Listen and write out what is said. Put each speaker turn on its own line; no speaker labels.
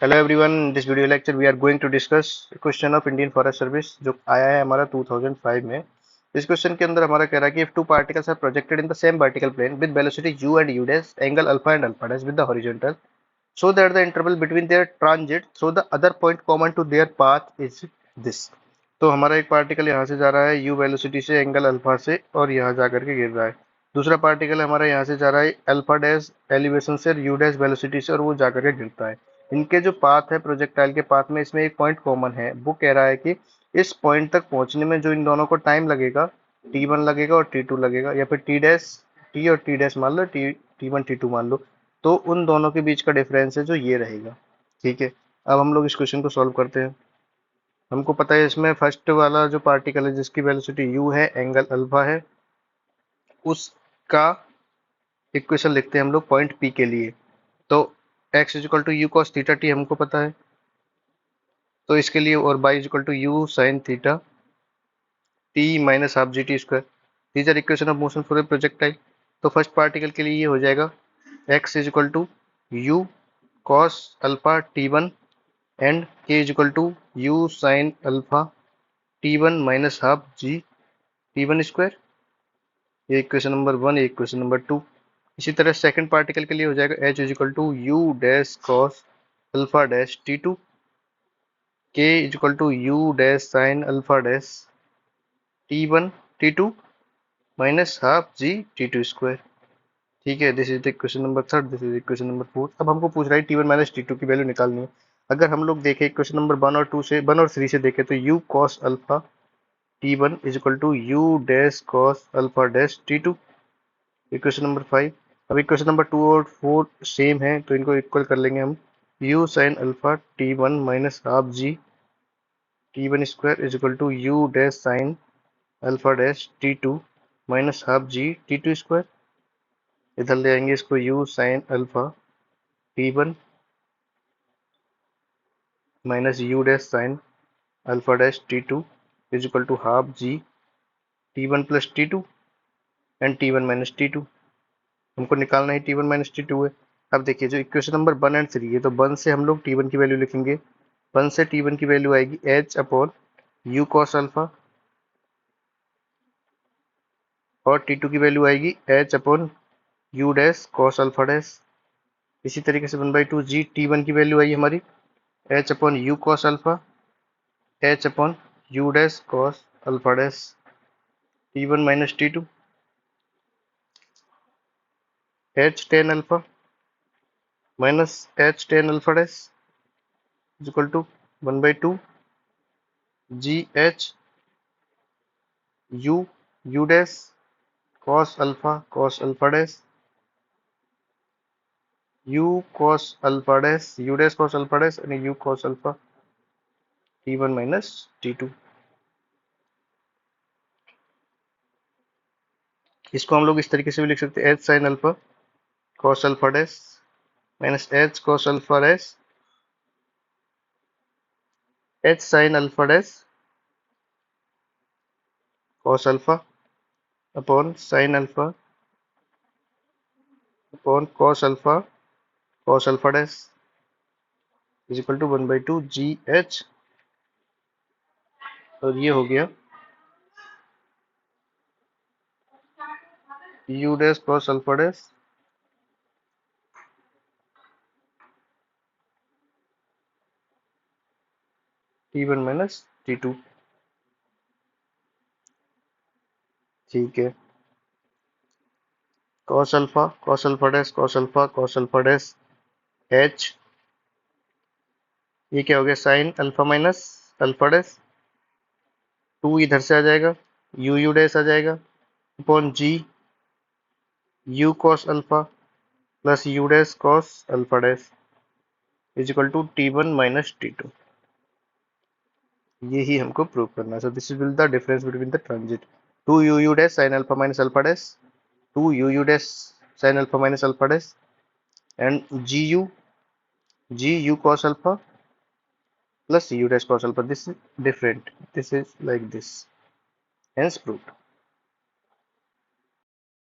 Hello everyone, this video lecture we are going to discuss question of Indian Forest Service जो आया है हमारा 2005 में। इस क्वेश्चन के अंदर हमारा कह रहा है कि if two particles are projected in the same vertical plane with velocity u and u dash, angle alpha and alpha dash with the horizontal, so that the interval between their transit through the other point common to their path is this। तो हमारा एक particle यहाँ से जा रहा है u velocity से, angle alpha से, और यहाँ जा करके गिर रहा है। दूसरा पार्टिकल हमारा यहाँ से जा रहा है अल्फा डैश एलिवेशन से, u डैश वेलोसिटी से, और वो जा करके गिरता है। इनके जो पाथ है, प्रोजेक्टाइल के पाथ में, इसमें एक पॉइंट कॉमन है। वो कह रहा है कि इस पॉइंट तक पहुंचने में जो इन दोनों को टाइम लगेगा, t1 लगेगा और t2 लगेगा, या फिर t डैश t और t डैश मान लो, t1 t2 मान लो, तो उन दोनों के बीच का डिफरेंस है जो ये रहेगा। ठीक है, अब हम लोग इस क्वेश्चन को सॉल्व करते हैं। हमको पता है इसमें फर्स्ट वाला जो पार्टिकल है जिसकी वेलोसिटी u है, एंगल अल्फा है, उसका इक्वेशन लिखते हैं हम लोग पॉइंट P के लिए। तो x is equal to u cos theta t हमको पता है, तो इसके लिए, और y is equal to u sine theta t minus half g t square. These are equation of motion for a projectile. तो फर्स्ट पार्टिकल के लिए ये हो जाएगा x is equal to u cos alpha T one and k is equal to u sine alpha T one minus half g t one square. ये equation number one, ये equation number two. इसी तरह second particle के लिए हो जाएगा h is equal to u dash cos alpha dash t two, k is equal to u dash sine alpha dash t one t two minus half g t two square. ठीक है, this is the equation number third, this is equation number fourth. अब हमको पूछ रहा है t one minus T two की value निकालनी है। अगर हम लोग देखें इक्वेशन नंबर वन और टू से, वन और थ्री से देखें, तो u cos alpha T one is equal to u dash cos alpha dash t two, equation number five. अब इक्वेशन नंबर टू और फोर सेम है, तो इनको इक्वल कर लेंगे हम। U sine alpha T one minus half g t one square is equal to u dash sine alpha dash t two minus half g t two square. इधर ले आएंगे इसको, u sine alpha T one minus u dash sine alpha dash t two is equal to half g t one plus t two and t one minus T two. हमको निकालना है t one minus T two है। अब देखिए, जो equation number one and three है, तो one से हम लोग टी वन की वैल्यू लिखेंगे। वन से टी वन की वैल्यू आएगी h upon u cos alpha, और टी टू की वैल्यू आएगी h upon u dash cos alpha dash. इसी तरीके से one by two g t one की वैल्यू आई हमारी h upon u cos alpha, h upon u dash cos alpha dash t one minus T two, h tan alpha minus h tan alpha dash is equal to one by two g H U you dash cos alpha dash U cos alpha dash U dash cos alpha dash यानी U cos alpha T one minus T two. इसको हम लोग इस तरीके से भी लिख सकते हैं, h sine alpha cos alpha dash minus h cos alpha dash h sine alpha dash cos alpha upon sine alpha upon cos alpha dash is equal to one by two g h, और ये हो गया u dash cos alpha dash t one minus T two. ठीक है, cos alpha dash H, ये क्या हो गया, sine alpha minus alpha dash, two इधर से आ जाएगा, यू यू डैश आ जाएगा upon g u cos alpha plus u dash cos alpha dash is equal to t one minus T two. यही हमको प्रूव करना है। So this will the difference between the transit two u you dash sine alpha minus alpha dash, two u you dash sine alpha minus alpha dash, and ji u cos alpha plus u dash cos alpha. This is different. This is like this. Hence proved.